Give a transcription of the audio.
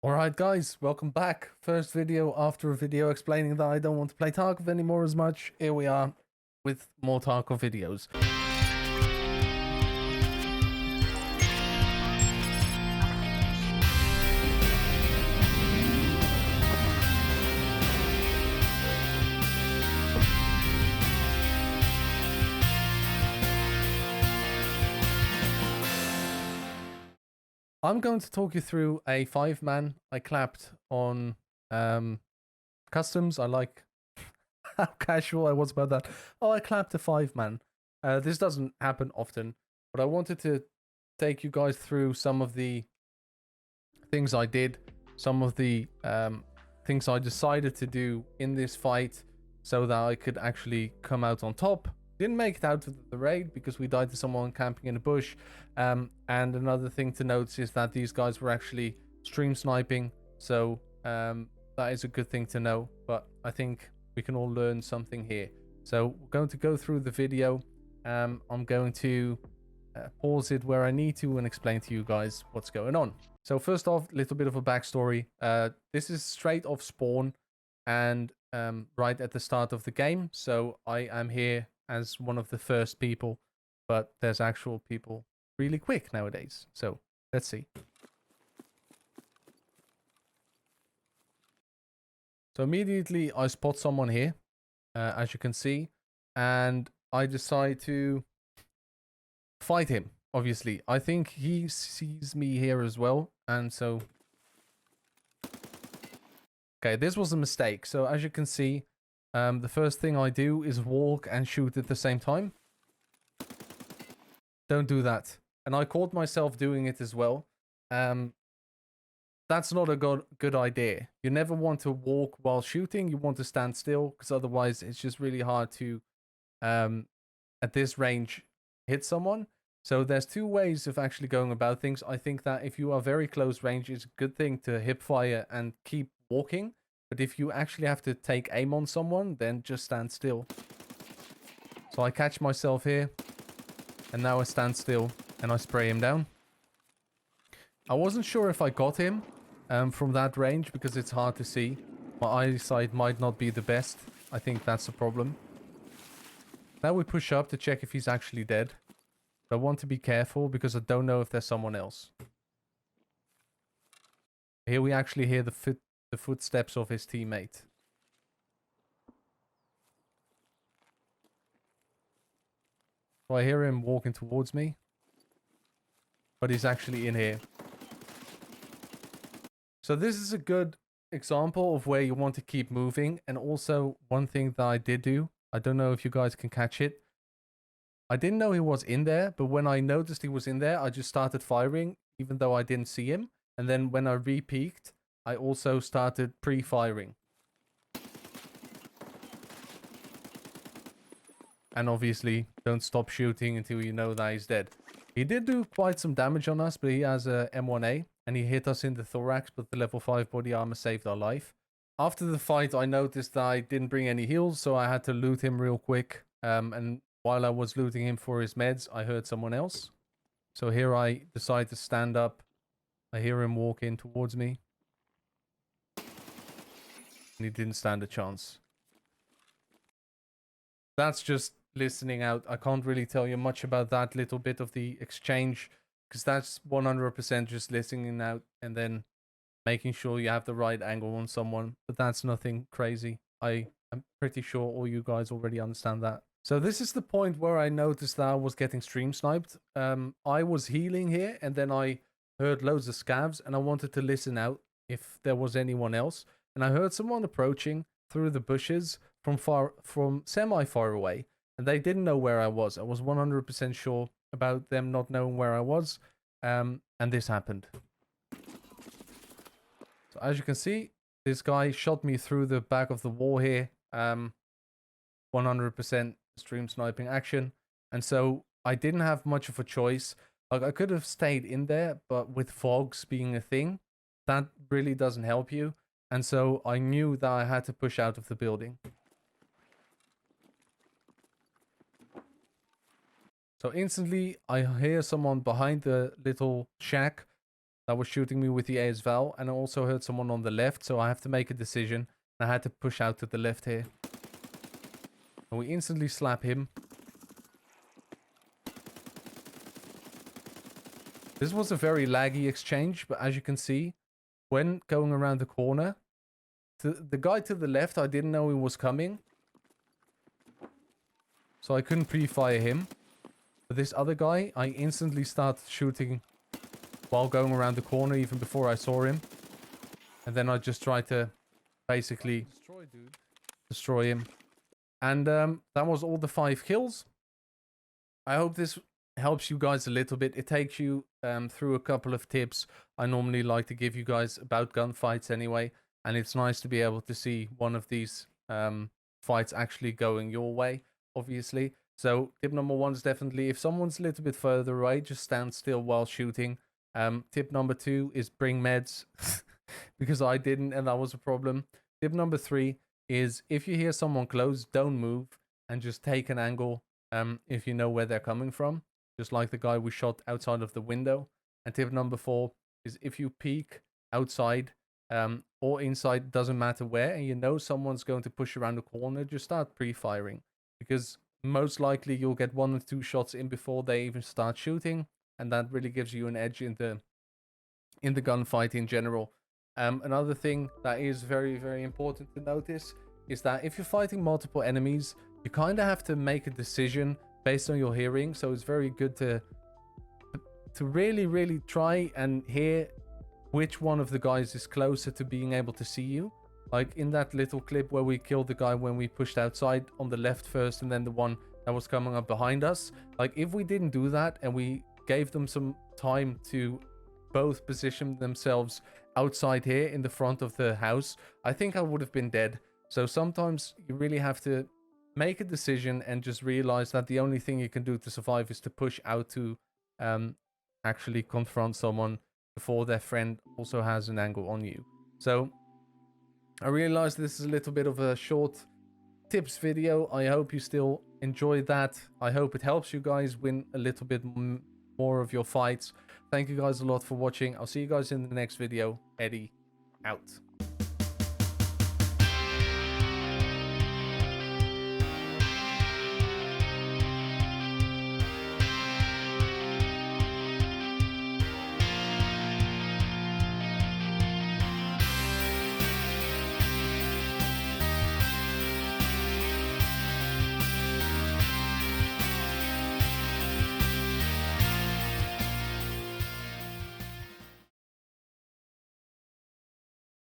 Alright guys, welcome back. First video after a video explaining that I don't want to play Tarkov anymore as much. Here we are with more Tarkov videos. I'm going to talk you through a 5-man I clapped on customs. I like how casual I was about that. Oh, I clapped a 5-man. This doesn't happen often, but I wanted to take you guys through some of the things I did, some of the things I decided to do in this fight so that I could actually come out on top. Didn't make it out of the raid because we died to someone camping in a bush. And another thing to note is that these guys were actually stream sniping. So that is a good thing to know. But I think we can all learn something here. So we're going to go through the video. I'm going to pause it where I need to and explain to you guys what's going on. So first off, a little bit of a backstory. This is straight off spawn and right at the start of the game. So I am here as one of the first people, but there's actual people really quick nowadays. So let's see. So immediately I spot someone here, as you can see, and I decide to fight him. Obviously, I think he sees me here as well, and so okay, this was a mistake. So as you can see, the first thing I do is walk and shoot at the same time. Don't do that. And I caught myself doing it as well. That's not a good idea. You never want to walk while shooting. You want to stand still, because otherwise it's just really hard to, at this range, hit someone. So there's two ways of actually going about things. I think that if you are very close range, it's a good thing to hip fire and keep walking. But if you actually have to take aim on someone, then just stand still. So I catch myself here. And now I stand still and I spray him down. I wasn't sure if I got him from that range because it's hard to see. My eyesight might not be the best. I think that's the problem. Now we push up to check if he's actually dead. I want to be careful because I don't know if there's someone else. Here we actually hear the footsteps of his teammate. So I hear him walking towards me. But he's actually in here. So this is a good example of where you want to keep moving. And also one thing that I did do, I don't know if you guys can catch it. I didn't know he was in there, but when I noticed he was in there, I just started firing, even though I didn't see him. And then when I re-peeked, I also started pre-firing. And obviously, don't stop shooting until you know that he's dead. He did do quite some damage on us, but he has a M1A. And he hit us in the thorax, but the level 5 body armor saved our life. After the fight, I noticed that I didn't bring any heals, so I had to loot him real quick. And while I was looting him for his meds, I heard someone else. So here I decide to stand up. I hear him walk in towards me. And he didn't stand a chance. That's just listening out. I can't really tell you much about that little bit of the exchange, because that's 100% just listening out and then making sure you have the right angle on someone. But that's nothing crazy. I'm pretty sure all you guys already understand that. So this is the point where I noticed that I was getting stream sniped. I was healing here, and then I heard loads of scavs, and I wanted to listen out if there was anyone else. And I heard someone approaching through the bushes from semi-far away, and they didn't know where I was. I was 100% sure about them not knowing where I was, and this happened. So as you can see, this guy shot me through the back of the wall here. 100% stream sniping action. And so I didn't have much of a choice. Like, I could have stayed in there, but with fogs being a thing, that really doesn't help you. And so I knew that I had to push out of the building. So instantly I hear someone behind the little shack that was shooting me with the ASVAL, and I also heard someone on the left, so I have to make a decision. I had to push out to the left here. And we instantly slap him. This was a very laggy exchange, but as you can see, when going around the corner, the guy to the left, I didn't know he was coming. So I couldn't pre-fire him. But this other guy, I instantly started shooting while going around the corner, even before I saw him. And then I just tried to basically destroy him. And that was all the 5 kills. I hope this helps you guys a little bit. It takes you through a couple of tips I normally like to give you guys about gunfights anyway. And it's nice to be able to see one of these fights actually going your way, obviously. So tip number 1 is definitely, if someone's a little bit further away, just stand still while shooting. Tip number 2 is bring meds, because I didn't and that was a problem. Tip number 3 is, if you hear someone close, don't move and just take an angle if you know where they're coming from. Just like the guy we shot outside of the window. And tip number 4 is, if you peek outside or inside, doesn't matter where, and you know someone's going to push around the corner, just start pre-firing. Because most likely you'll get 1 or 2 shots in before they even start shooting. And that really gives you an edge in the gunfight in general. Another thing that is very, very important to notice is that if you're fighting multiple enemies, you kind of have to make a decision based on your hearing. So it's very good to really, really try and hear which one of the guys is closer to being able to see you. Like in that little clip where we killed the guy when we pushed outside on the left first, and then the one that was coming up behind us. Like if we didn't do that and we gave them some time to both position themselves outside here in the front of the house, I think I would have been dead. So sometimes you really have to make a decision and just realize that the only thing you can do to survive is to push out to actually confront someone before their friend also has an angle on you. So I realize this is a little bit of a short tips video. I hope you still enjoy that. I hope it helps you guys win a little bit more of your fights. Thank you guys a lot for watching. I'll see you guys in the next video. Eddie, out.